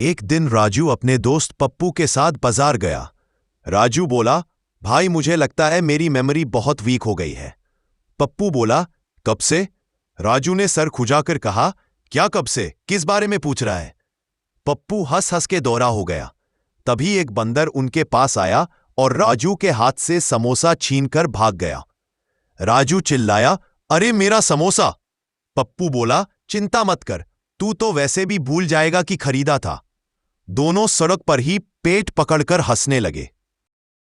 एक दिन राजू अपने दोस्त पप्पू के साथ बाजार गया। राजू बोला, भाई मुझे लगता है मेरी मेमोरी बहुत वीक हो गई है। पप्पू बोला, कब से? राजू ने सर खुजाकर कहा, क्या कब से, किस बारे में पूछ रहा है? पप्पू हंस हंस के दौरा हो गया। तभी एक बंदर उनके पास आया और राजू के हाथ से समोसा छीनकर भाग गया। राजू चिल्लाया, अरे मेरा समोसा! पप्पू बोला, चिंता मत कर, तू तो वैसे भी भूल जाएगा कि खरीदा था। दोनों सड़क पर ही पेट पकड़कर हंसने लगे।